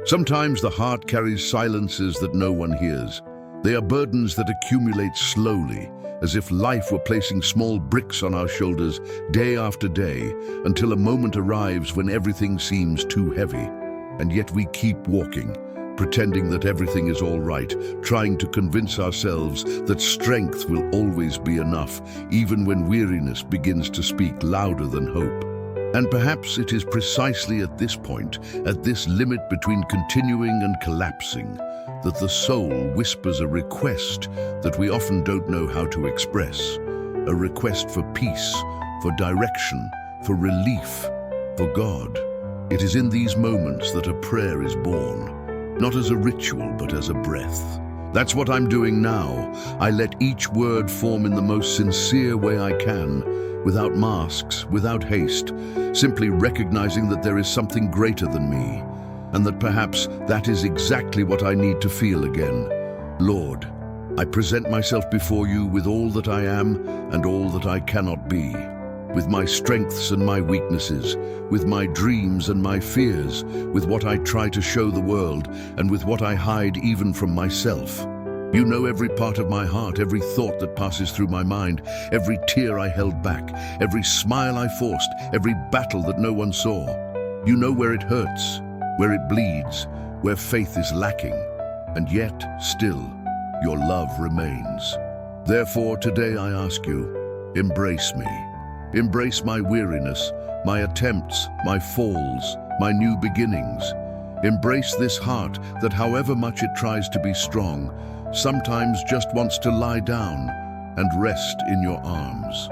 Sometimes the heart carries silences that no one hears. They are burdens that accumulate slowly, as if life were placing small bricks on our shoulders day after day, until a moment arrives when everything seems too heavy. And yet we keep walking, pretending that everything is all right, trying to convince ourselves that strength will always be enough, even when weariness begins to speak louder than hope. And perhaps it is precisely at this point, at this limit between continuing and collapsing, that the soul whispers a request that we often don't know how to express. A request for peace, for direction, for relief, for God. It is in these moments that a prayer is born, not as a ritual, but as a breath. That's what I'm doing now. I let each word form in the most sincere way I can, without masks, without haste, simply recognizing that there is something greater than me, and that perhaps that is exactly what I need to feel again. Lord, I present myself before you with all that I am and all that I cannot be, with my strengths and my weaknesses, with my dreams and my fears, with what I try to show the world, and with what I hide even from myself. You know every part of my heart, every thought that passes through my mind, every tear I held back, every smile I forced, every battle that no one saw. You know where it hurts, where it bleeds, where faith is lacking, and yet, still, your love remains. Therefore, today I ask you, embrace me. Embrace my weariness, my attempts, my falls, my new beginnings. Embrace this heart that, however much it tries to be strong, sometimes just wants to lie down and rest in your arms.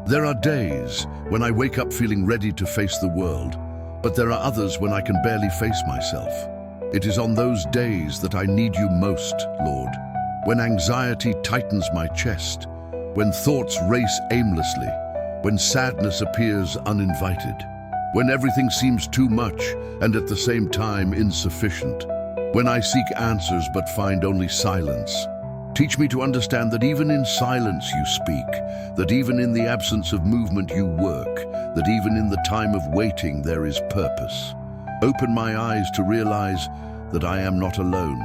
There are days when I wake up feeling ready to face the world, but there are others when I can barely face myself. It is on those days that I need you most, Lord. When anxiety tightens my chest, when thoughts race aimlessly, when sadness appears uninvited, when everything seems too much and at the same time insufficient, when I seek answers but find only silence. Teach me to understand that even in silence you speak, that even in the absence of movement you work, that even in the time of waiting there is purpose. Open my eyes to realize that I am not alone,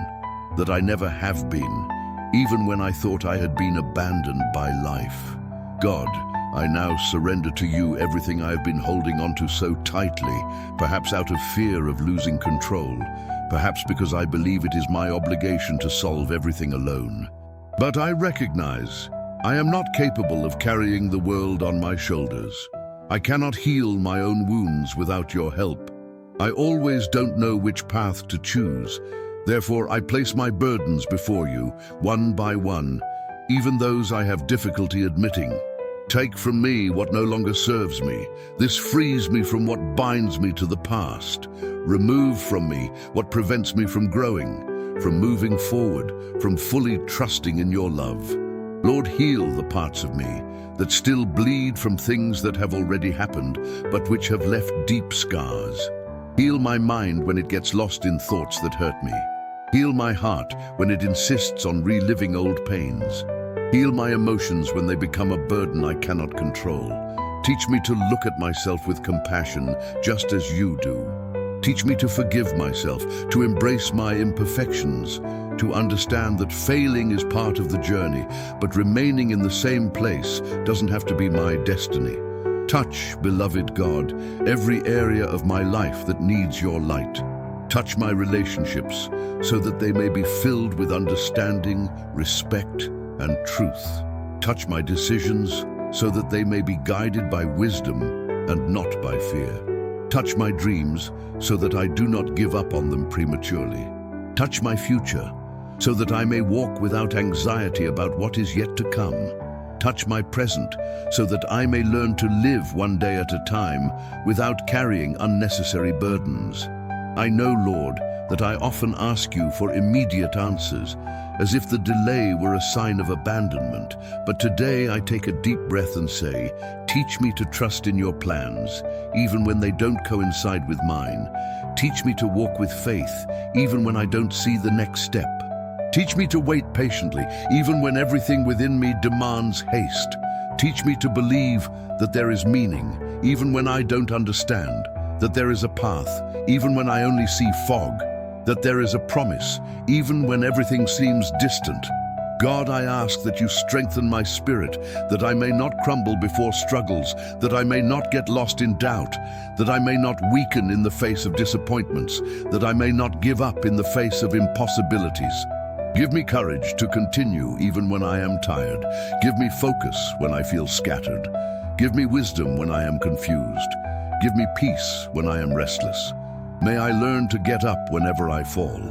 that I never have been, even when I thought I had been abandoned by life. God, I now surrender to you everything I have been holding onto so tightly, perhaps out of fear of losing control, perhaps because I believe it is my obligation to solve everything alone. But I recognize I am not capable of carrying the world on my shoulders. I cannot heal my own wounds without your help. I always don't know which path to choose. Therefore, I place my burdens before you, one by one, even those I have difficulty admitting. Take from me what no longer serves me. This frees me from what binds me to the past. Remove from me what prevents me from growing, from moving forward, from fully trusting in your love. Lord, heal the parts of me that still bleed from things that have already happened, but which have left deep scars. Heal my mind when it gets lost in thoughts that hurt me. Heal my heart when it insists on reliving old pains. Heal my emotions when they become a burden I cannot control. Teach me to look at myself with compassion, just as you do. Teach me to forgive myself, to embrace my imperfections, to understand that failing is part of the journey, but remaining in the same place doesn't have to be my destiny. Touch, beloved God, every area of my life that needs your light. Touch my relationships so that they may be filled with understanding, respect, and truth. Touch my decisions so that they may be guided by wisdom and not by fear. Touch my dreams so that I do not give up on them prematurely. Touch my future so that I may walk without anxiety about what is yet to come. Touch my present so that I may learn to live one day at a time without carrying unnecessary burdens. I know, Lord, that I often ask you for immediate answers, as if the delay were a sign of abandonment. But today I take a deep breath and say, teach me to trust in your plans, even when they don't coincide with mine. Teach me to walk with faith, even when I don't see the next step. Teach me to wait patiently, even when everything within me demands haste. Teach me to believe that there is meaning, even when I don't understand, that there is a path, even when I only see fog. that there is a promise, even when everything seems distant. God, I ask that you strengthen my spirit, that I may not crumble before struggles, that I may not get lost in doubt, that I may not weaken in the face of disappointments, that I may not give up in the face of impossibilities. Give me courage to continue even when I am tired. Give me focus when I feel scattered. Give me wisdom when I am confused. Give me peace when I am restless. May I learn to get up whenever I fall,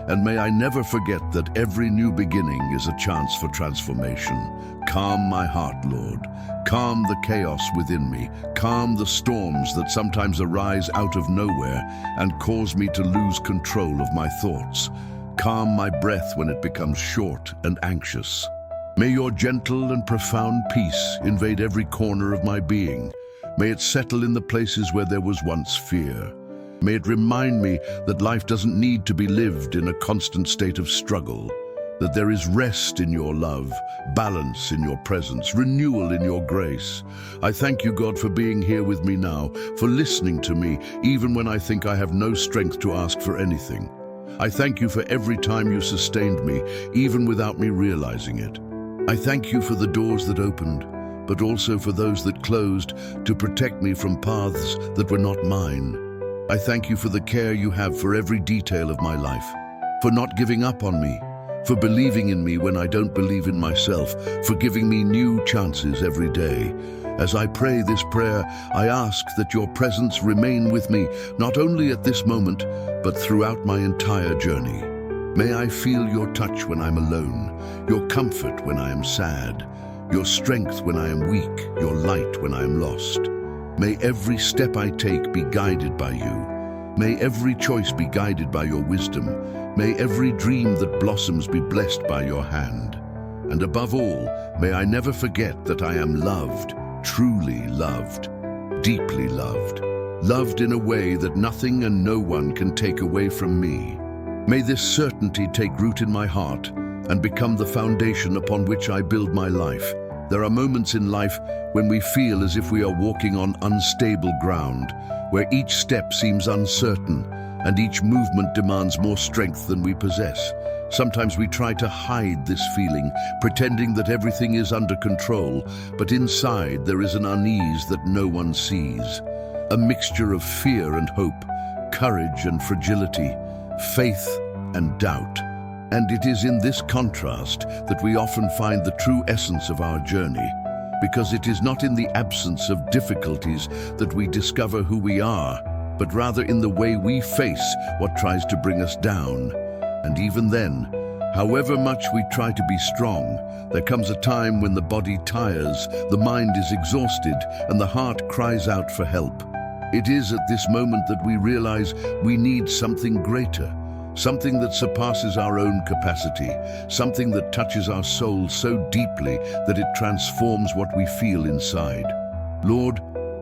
and may I never forget that every new beginning is a chance for transformation. Calm my heart, Lord. Calm the chaos within me. Calm the storms that sometimes arise out of nowhere and cause me to lose control of my thoughts. Calm my breath when it becomes short and anxious. May your gentle and profound peace invade every corner of my being. May it settle in the places where there was once fear. May it remind me that life doesn't need to be lived in a constant state of struggle, that there is rest in your love, balance in your presence, renewal in your grace. I thank you, God, for being here with me now, for listening to me, even when I think I have no strength to ask for anything. I thank you for every time you sustained me, even without me realizing it. I thank you for the doors that opened, but also for those that closed to protect me from paths that were not mine. I thank you for the care you have for every detail of my life, for not giving up on me, for believing in me when I don't believe in myself, for giving me new chances every day. As I pray this prayer, I ask that your presence remain with me, not only at this moment, but throughout my entire journey. May I feel your touch when I'm alone, your comfort when I am sad, your strength when I am weak, your light when I am lost. May every step I take be guided by you. May every choice be guided by your wisdom. May every dream that blossoms be blessed by your hand. And above all, may I never forget that I am loved, truly loved, deeply loved, loved in a way that nothing and no one can take away from me. May this certainty take root in my heart and become the foundation upon which I build my life. There are moments in life when we feel as if we are walking on unstable ground, where each step seems uncertain and each movement demands more strength than we possess. Sometimes we try to hide this feeling, pretending that everything is under control, but inside there is an unease that no one sees. A mixture of fear and hope, courage and fragility, faith and doubt. And it is in this contrast that we often find the true essence of our journey, because it is not in the absence of difficulties that we discover who we are, but rather in the way we face what tries to bring us down. And even then, however much we try to be strong, there comes a time when the body tires, the mind is exhausted, and the heart cries out for help. It is at this moment that we realize we need something greater, something that surpasses our own capacity, something that touches our soul so deeply that it transforms what we feel inside. Lord,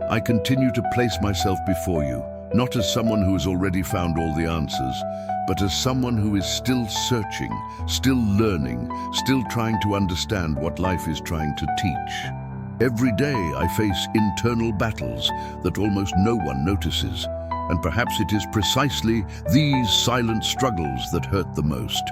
I continue to place myself before you, not as someone who has already found all the answers, but as someone who is still searching, still learning, still trying to understand what life is trying to teach. Every day I face internal battles that almost no one notices, and perhaps it is precisely these silent struggles that hurt the most.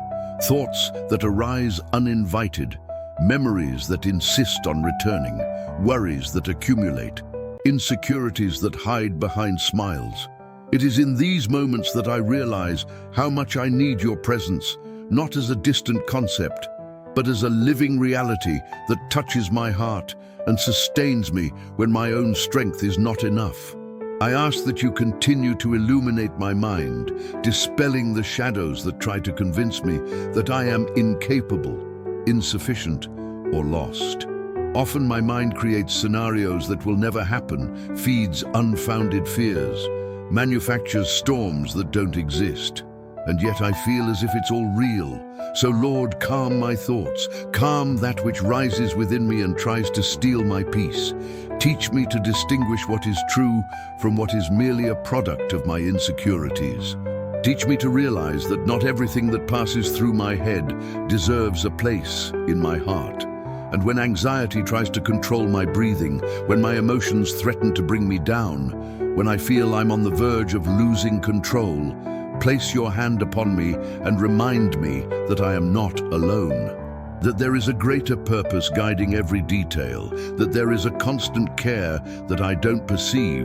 Thoughts that arise uninvited, memories that insist on returning, worries that accumulate, insecurities that hide behind smiles. It is in these moments that I realize how much I need your presence, not as a distant concept, but as a living reality that touches my heart and sustains me when my own strength is not enough. I ask that you continue to illuminate my mind, dispelling the shadows that try to convince me that I am incapable, insufficient, or lost. Often my mind creates scenarios that will never happen, feeds unfounded fears, manufactures storms that don't exist. And yet I feel as if it's all real. So Lord, calm my thoughts, calm that which rises within me and tries to steal my peace. Teach me to distinguish what is true from what is merely a product of my insecurities. Teach me to realize that not everything that passes through my head deserves a place in my heart. And when anxiety tries to control my breathing, when my emotions threaten to bring me down, when I feel I'm on the verge of losing control, Place your hand upon me and remind me that I am not alone, that there is a greater purpose guiding every detail, that there is a constant care that I don't perceive,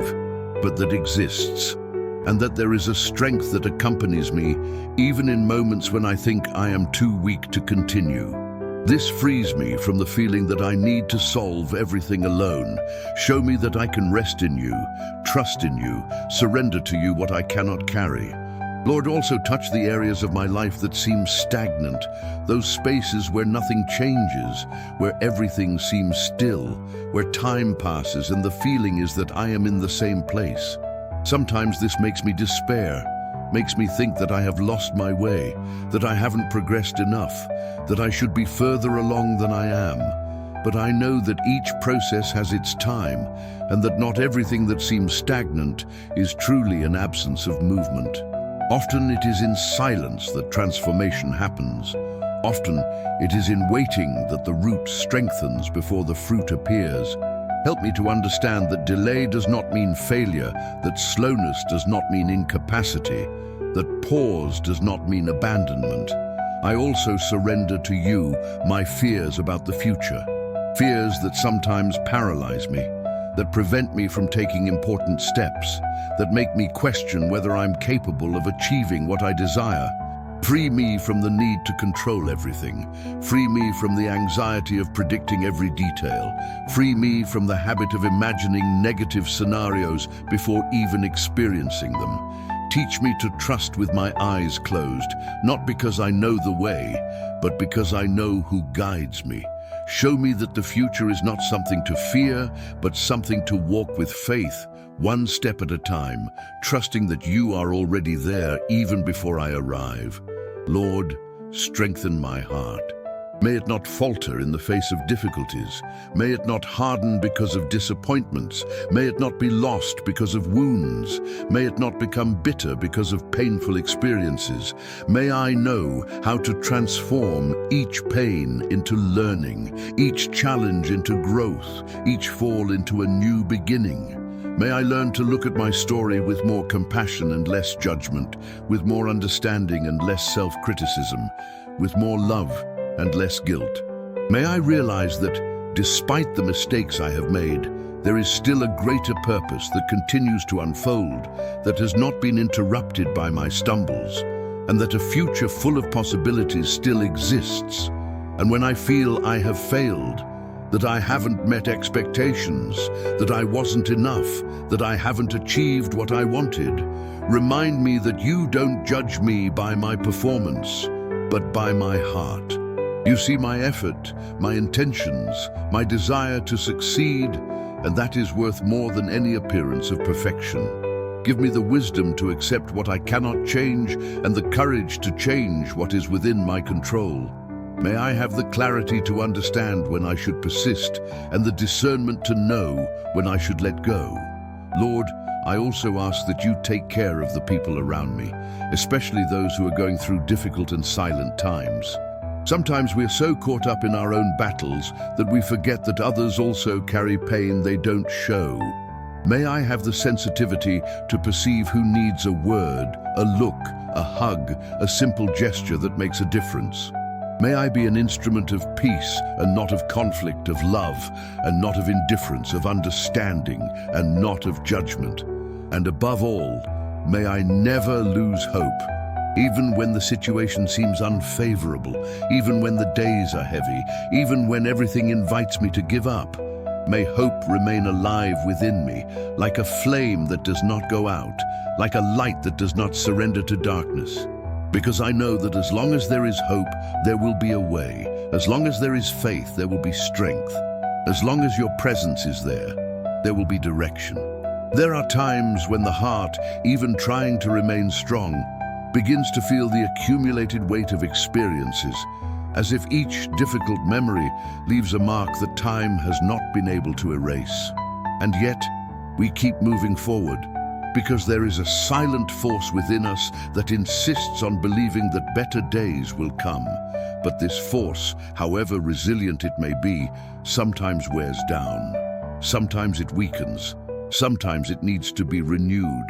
but that exists, and that there is a strength that accompanies me even in moments when I think I am too weak to continue. This frees me from the feeling that I need to solve everything alone. Show me that I can rest in you, trust in you, surrender to you what I cannot carry. Lord, also touch the areas of my life that seem stagnant, those spaces where nothing changes, where everything seems still, where time passes and the feeling is that I am in the same place. Sometimes this makes me despair, makes me think that I have lost my way, that I haven't progressed enough, that I should be further along than I am. But I know that each process has its time, and that not everything that seems stagnant is truly an absence of movement. Often it is in silence that transformation happens. Often it is in waiting that the root strengthens before the fruit appears. Help me to understand that delay does not mean failure, that slowness does not mean incapacity, that pause does not mean abandonment. I also surrender to you my fears about the future, fears that sometimes paralyze me, that prevent me from taking important steps, that make me question whether I'm capable of achieving what I desire. Free me from the need to control everything. Free me from the anxiety of predicting every detail. Free me from the habit of imagining negative scenarios before even experiencing them. Teach me to trust with my eyes closed, not because I know the way, but because I know who guides me. Show me that the future is not something to fear, but something to walk with faith, one step at a time, trusting that you are already there even before I arrive. Lord, strengthen my heart. May it not falter in the face of difficulties. May it not harden because of disappointments. May it not be lost because of wounds. May it not become bitter because of painful experiences. May I know how to transform each pain into learning, each challenge into growth, each fall into a new beginning. May I learn to look at my story with more compassion and less judgment, with more understanding and less self-criticism, with more love and less guilt. May I realize that, despite the mistakes I have made, there is still a greater purpose that continues to unfold, that has not been interrupted by my stumbles, and that a future full of possibilities still exists. And when I feel I have failed, that I haven't met expectations, that I wasn't enough, that I haven't achieved what I wanted, remind me that you don't judge me by my performance, but by my heart. You see my effort, my intentions, my desire to succeed, and that is worth more than any appearance of perfection. Give me the wisdom to accept what I cannot change and the courage to change what is within my control. May I have the clarity to understand when I should persist and the discernment to know when I should let go. Lord, I also ask that you take care of the people around me, especially those who are going through difficult and silent times. Sometimes we are so caught up in our own battles that we forget that others also carry pain they don't show. May I have the sensitivity to perceive who needs a word, a look, a hug, a simple gesture that makes a difference. May I be an instrument of peace and not of conflict, of love and not of indifference, of understanding and not of judgment. And above all, may I never lose hope. Even when the situation seems unfavorable, even when the days are heavy, even when everything invites me to give up, may hope remain alive within me, like a flame that does not go out, like a light that does not surrender to darkness. Because I know that as long as there is hope, there will be a way. As long as there is faith, there will be strength. As long as your presence is there, there will be direction. There are times when the heart, even trying to remain strong, begins to feel the accumulated weight of experiences, as if each difficult memory leaves a mark that time has not been able to erase. And yet, we keep moving forward, because there is a silent force within us that insists on believing that better days will come. But this force, however resilient it may be, sometimes wears down. Sometimes it weakens. Sometimes it needs to be renewed.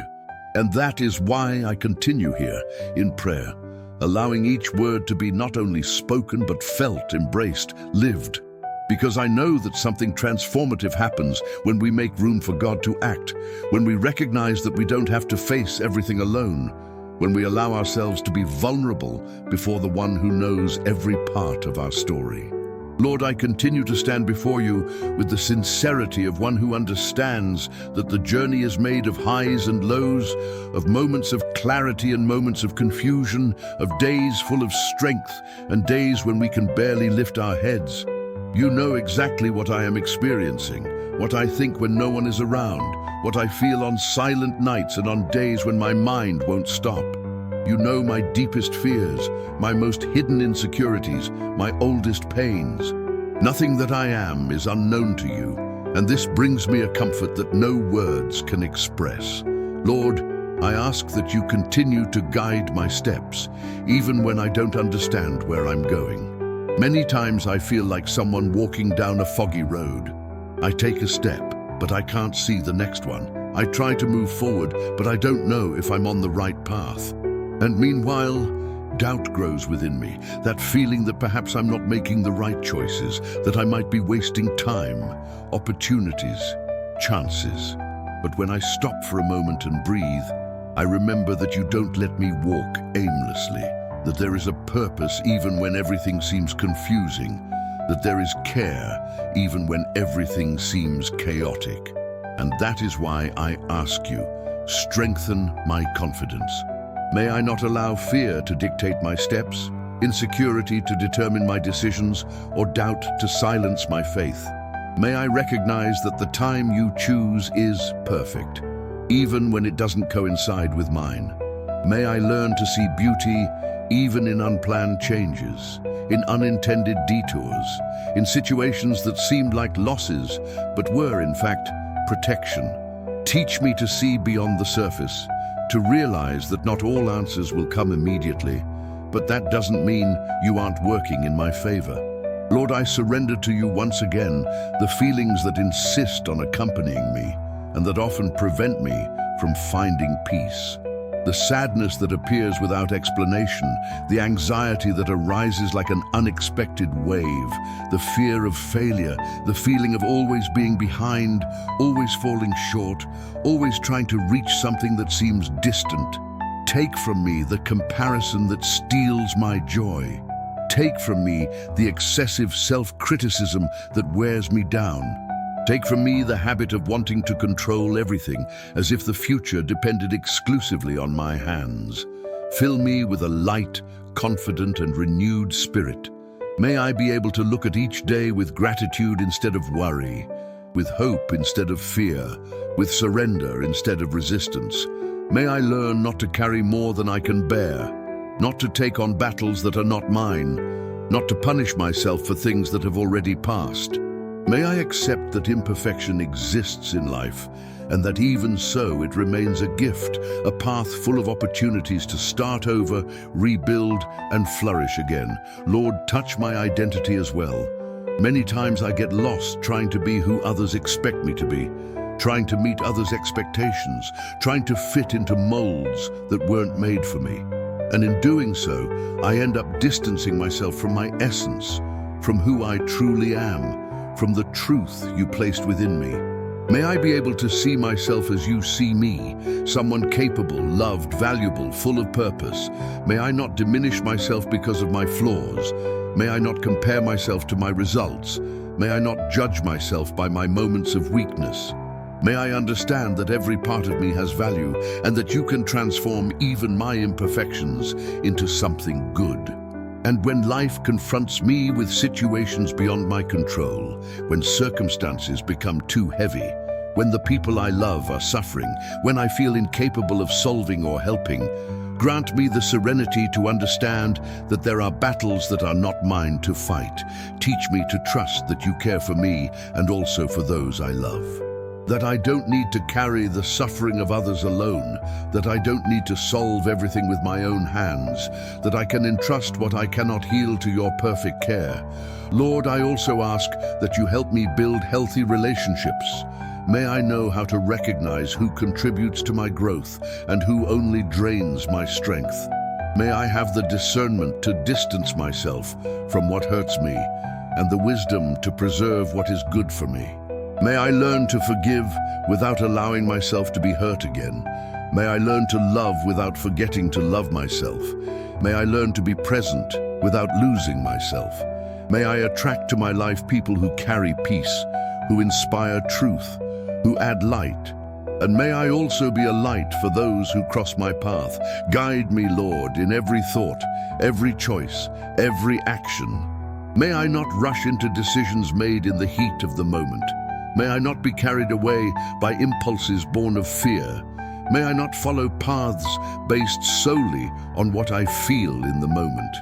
And that is why I continue here in prayer, allowing each word to be not only spoken but felt, embraced, lived. Because I know that something transformative happens when we make room for God to act, when we recognize that we don't have to face everything alone, when we allow ourselves to be vulnerable before the one who knows every part of our story. Lord, I continue to stand before you with the sincerity of one who understands that the journey is made of highs and lows, of moments of clarity and moments of confusion, of days full of strength and days when we can barely lift our heads. You know exactly what I am experiencing, what I think when no one is around, what I feel on silent nights and on days when my mind won't stop. You know my deepest fears, my most hidden insecurities, my oldest pains. Nothing that I am is unknown to you, and this brings me a comfort that no words can express. Lord, I ask that you continue to guide my steps, even when I don't understand where I'm going. Many times I feel like someone walking down a foggy road. I take a step, but I can't see the next one. I try to move forward, but I don't know if I'm on the right path. And meanwhile, doubt grows within me, that feeling that perhaps I'm not making the right choices, that I might be wasting time, opportunities, chances. But when I stop for a moment and breathe, I remember that you don't let me walk aimlessly, that there is a purpose even when everything seems confusing, that there is care even when everything seems chaotic. And that is why I ask you, strengthen my confidence. May I not allow fear to dictate my steps, insecurity to determine my decisions, or doubt to silence my faith. May I recognize that the time you choose is perfect, even when it doesn't coincide with mine. May I learn to see beauty even in unplanned changes, in unintended detours, in situations that seemed like losses, but were, in fact, protection. Teach me to see beyond the surface, to realize that not all answers will come immediately, but that doesn't mean you aren't working in my favor. Lord, I surrender to you once again the feelings that insist on accompanying me and that often prevent me from finding peace. The sadness that appears without explanation, the anxiety that arises like an unexpected wave, the fear of failure, the feeling of always being behind, always falling short, always trying to reach something that seems distant. Take from me the comparison that steals my joy. Take from me the excessive self-criticism that wears me down. Take from me the habit of wanting to control everything, as if the future depended exclusively on my hands. Fill me with a light, confident, and renewed spirit. May I be able to look at each day with gratitude instead of worry, with hope instead of fear, with surrender instead of resistance. May I learn not to carry more than I can bear, not to take on battles that are not mine, not to punish myself for things that have already passed. May I accept that imperfection exists in life, and that even so it remains a gift, a path full of opportunities to start over, rebuild, and flourish again. Lord, touch my identity as well. Many times I get lost trying to be who others expect me to be, trying to meet others' expectations, trying to fit into molds that weren't made for me. And in doing so, I end up distancing myself from my essence, from who I truly am, from the truth you placed within me. May I be able to see myself as you see me, someone capable, loved, valuable, full of purpose. May I not diminish myself because of my flaws. May I not compare myself to my results. May I not judge myself by my moments of weakness. May I understand that every part of me has value and that you can transform even my imperfections into something good. And when life confronts me with situations beyond my control, when circumstances become too heavy, when the people I love are suffering, when I feel incapable of solving or helping, grant me the serenity to understand that there are battles that are not mine to fight. Teach me to trust that you care for me and also for those I love. That I don't need to carry the suffering of others alone, that I don't need to solve everything with my own hands, that I can entrust what I cannot heal to your perfect care. Lord, I also ask that you help me build healthy relationships. May I know how to recognize who contributes to my growth and who only drains my strength. May I have the discernment to distance myself from what hurts me and the wisdom to preserve what is good for me. May I learn to forgive without allowing myself to be hurt again. May I learn to love without forgetting to love myself. May I learn to be present without losing myself. May I attract to my life people who carry peace, who inspire truth, who add light. And may I also be a light for those who cross my path. Guide me, Lord, in every thought, every choice, every action. May I not rush into decisions made in the heat of the moment. May I not be carried away by impulses born of fear. May I not follow paths based solely on what I feel in the moment.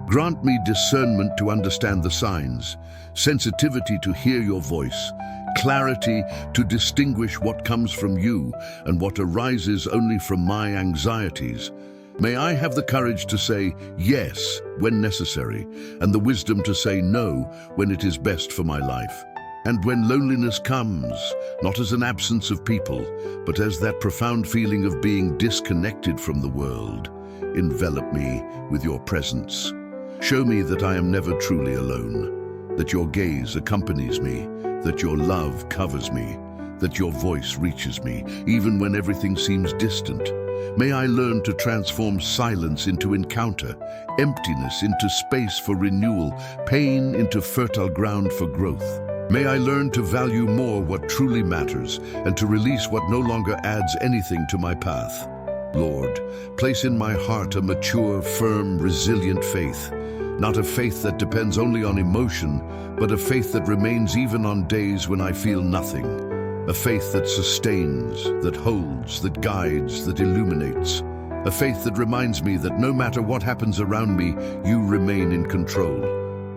Grant me discernment to understand the signs, sensitivity to hear your voice, clarity to distinguish what comes from you and what arises only from my anxieties. May I have the courage to say yes when necessary, and the wisdom to say no when it is best for my life. And when loneliness comes, not as an absence of people, but as that profound feeling of being disconnected from the world, envelop me with your presence. Show me that I am never truly alone, that your gaze accompanies me, that your love covers me, that your voice reaches me, even when everything seems distant. May I learn to transform silence into encounter, emptiness into space for renewal, pain into fertile ground for growth. May I learn to value more what truly matters and to release what no longer adds anything to my path. Lord, place in my heart a mature, firm, resilient faith, not a faith that depends only on emotion, but a faith that remains even on days when I feel nothing. A faith that sustains, that holds, that guides, that illuminates. A faith that reminds me that no matter what happens around me, you remain in control.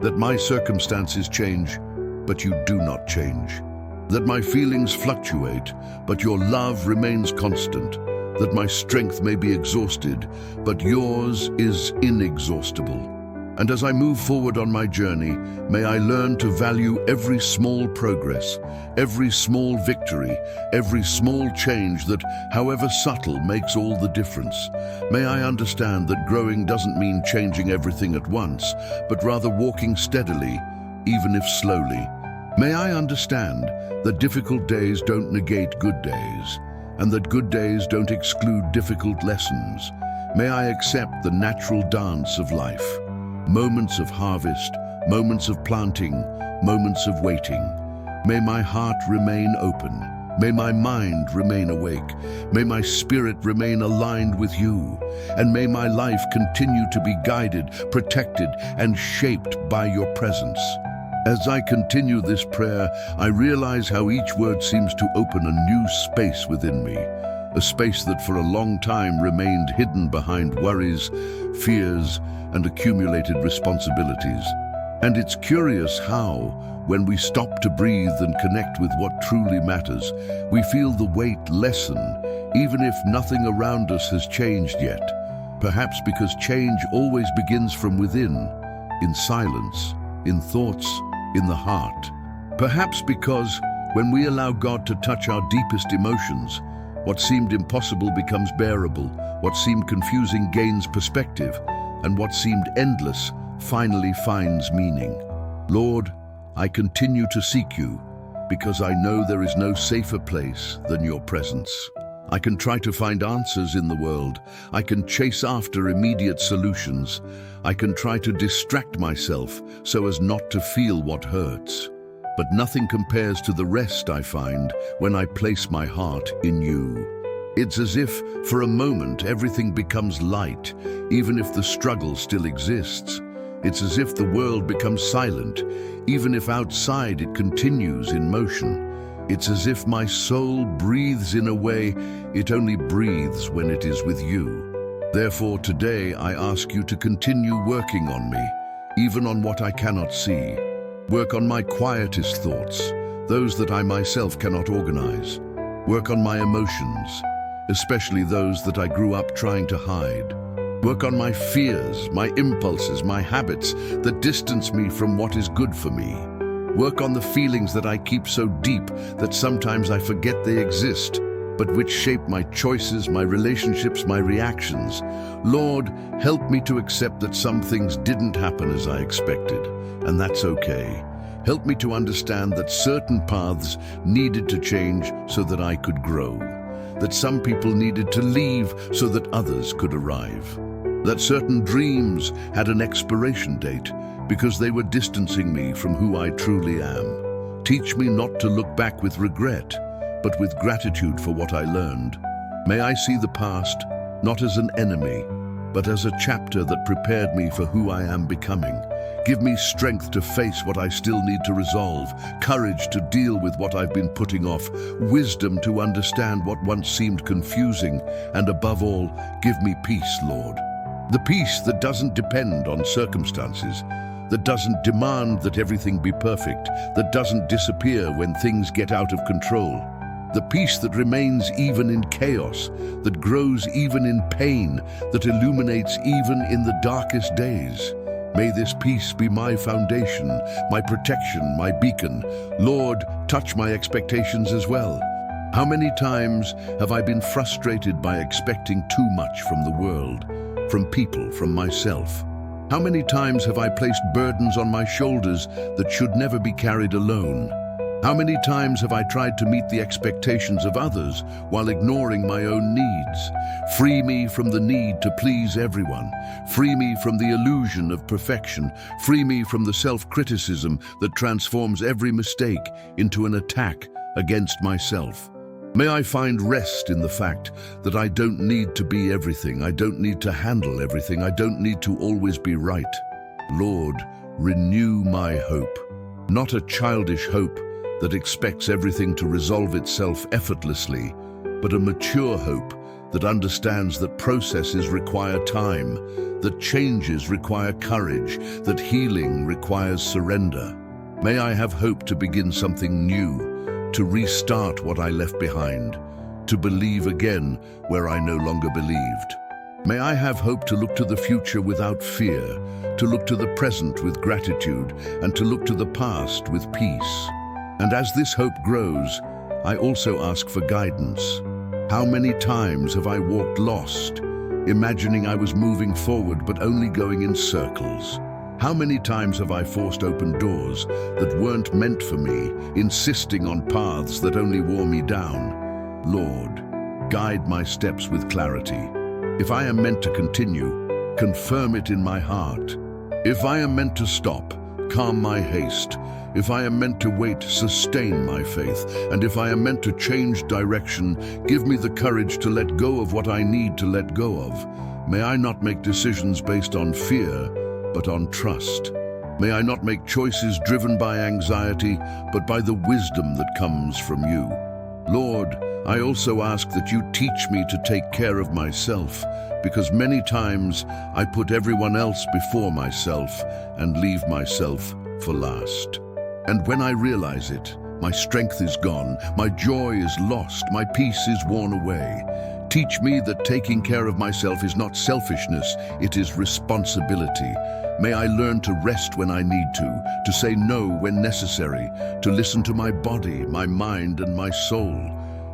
That my circumstances change, but you do not change. That my feelings fluctuate, but your love remains constant. That my strength may be exhausted, but yours is inexhaustible. And as I move forward on my journey, may I learn to value every small progress, every small victory, every small change that, however subtle, makes all the difference. May I understand that growing doesn't mean changing everything at once, but rather walking steadily, even if slowly. May I understand that difficult days don't negate good days, and that good days don't exclude difficult lessons. May I accept the natural dance of life. Moments of harvest, moments of planting, moments of waiting. May my heart remain open. May my mind remain awake. May my spirit remain aligned with you. And may my life continue to be guided, protected, and shaped by your presence. As I continue this prayer, I realize how each word seems to open a new space within me. A space that for a long time remained hidden behind worries, fears, and accumulated responsibilities. And it's curious how, when we stop to breathe and connect with what truly matters, we feel the weight lessen, even if nothing around us has changed yet. Perhaps because change always begins from within, in silence, in thoughts, in the heart. Perhaps because when we allow God to touch our deepest emotions, what seemed impossible becomes bearable, what seemed confusing gains perspective, and what seemed endless finally finds meaning. Lord, I continue to seek you because I know there is no safer place than your presence. I can try to find answers in the world. I can chase after immediate solutions. I can try to distract myself so as not to feel what hurts. But nothing compares to the rest I find when I place my heart in you. It's as if, for a moment, everything becomes light, even if the struggle still exists. It's as if the world becomes silent, even if outside it continues in motion. It's as if my soul breathes in a way it only breathes when it is with you. Therefore, today I ask you to continue working on me, even on what I cannot see. Work on my quietest thoughts, those that I myself cannot organize. Work on my emotions, especially those that I grew up trying to hide. Work on my fears, my impulses, my habits that distance me from what is good for me. Work on the feelings that I keep so deep that sometimes I forget they exist, but which shape my choices, my relationships, my reactions. Lord, help me to accept that some things didn't happen as I expected, and that's okay. Help me to understand that certain paths needed to change so that I could grow, that some people needed to leave so that others could arrive, that certain dreams had an expiration date because they were distancing me from who I truly am. Teach me not to look back with regret, but with gratitude for what I learned. May I see the past not as an enemy, but as a chapter that prepared me for who I am becoming. Give me strength to face what I still need to resolve, courage to deal with what I've been putting off, wisdom to understand what once seemed confusing, and above all, give me peace, Lord. The peace that doesn't depend on circumstances, that doesn't demand that everything be perfect, that doesn't disappear when things get out of control. The peace that remains even in chaos, that grows even in pain, that illuminates even in the darkest days. May this peace be my foundation, my protection, my beacon. Lord, touch my expectations as well. How many times have I been frustrated by expecting too much from the world, from people, from myself? How many times have I placed burdens on my shoulders that should never be carried alone? How many times have I tried to meet the expectations of others while ignoring my own needs? Free me from the need to please everyone. Free me from the illusion of perfection. Free me from the self-criticism that transforms every mistake into an attack against myself. May I find rest in the fact that I don't need to be everything. I don't need to handle everything. I don't need to always be right. Lord, renew my hope. Not a childish hope that expects everything to resolve itself effortlessly, but a mature hope that understands that processes require time, that changes require courage, that healing requires surrender. May I have hope to begin something new, to restart what I left behind, to believe again where I no longer believed. May I have hope to look to the future without fear, to look to the present with gratitude, and to look to the past with peace. And as this hope grows, I also ask for guidance. How many times have I walked lost, imagining I was moving forward but only going in circles? How many times have I forced open doors that weren't meant for me, insisting on paths that only wore me down? Lord, guide my steps with clarity. If I am meant to continue, confirm it in my heart. If I am meant to stop, calm my haste. If I am meant to wait, sustain my faith. And if I am meant to change direction, give me the courage to let go of what I need to let go of. May I not make decisions based on fear, but on trust. May I not make choices driven by anxiety, but by the wisdom that comes from you. Lord, I also ask that you teach me to take care of myself, because many times I put everyone else before myself and leave myself for last. And when I realize it, my strength is gone, my joy is lost, my peace is worn away. Teach me that taking care of myself is not selfishness, it is responsibility. May I learn to rest when I need to say no when necessary, to listen to my body, my mind, and my soul.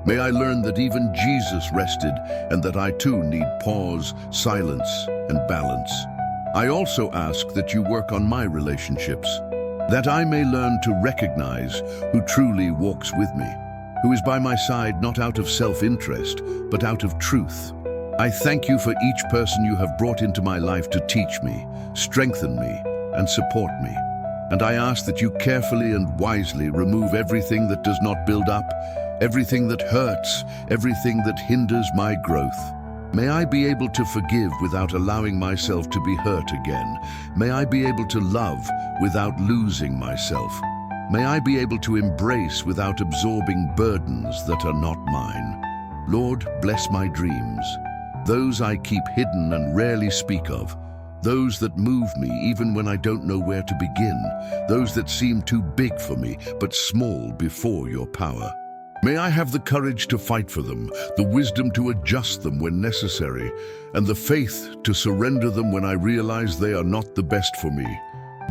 May I learn that even Jesus rested and that I too need pause, silence, and balance. I also ask that you work on my relationships, that I may learn to recognize who truly walks with me, who is by my side not out of self-interest, but out of truth. I thank you for each person you have brought into my life to teach me, strengthen me, and support me. And I ask that you carefully and wisely remove everything that does not build up, everything that hurts, everything that hinders my growth. May I be able to forgive without allowing myself to be hurt again. May I be able to love without losing myself. May I be able to embrace without absorbing burdens that are not mine. Lord, bless my dreams, those I keep hidden and rarely speak of, those that move me even when I don't know where to begin, those that seem too big for me but small before your power. May I have the courage to fight for them, the wisdom to adjust them when necessary, and the faith to surrender them when I realize they are not the best for me.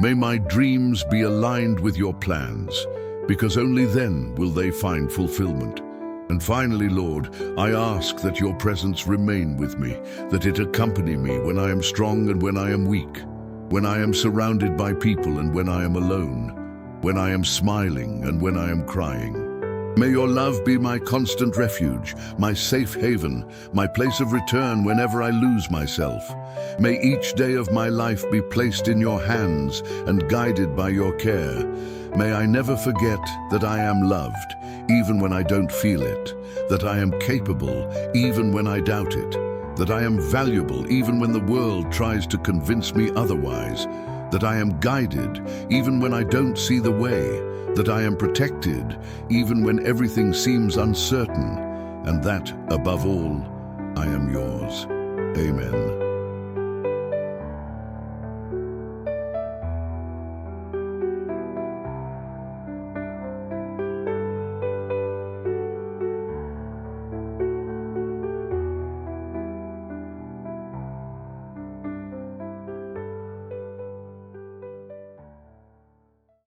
May my dreams be aligned with your plans, because only then will they find fulfillment. And finally, Lord, I ask that your presence remain with me, that it accompany me when I am strong and when I am weak, when I am surrounded by people and when I am alone, when I am smiling and when I am crying. May your love be my constant refuge, my safe haven, my place of return whenever I lose myself. May each day of my life be placed in your hands and guided by your care. May I never forget that I am loved, even when I don't feel it, that I am capable, even when I doubt it, that I am valuable, even when the world tries to convince me otherwise, that I am guided, even when I don't see the way, that I am protected, even when everything seems uncertain, and that, above all, I am yours. Amen.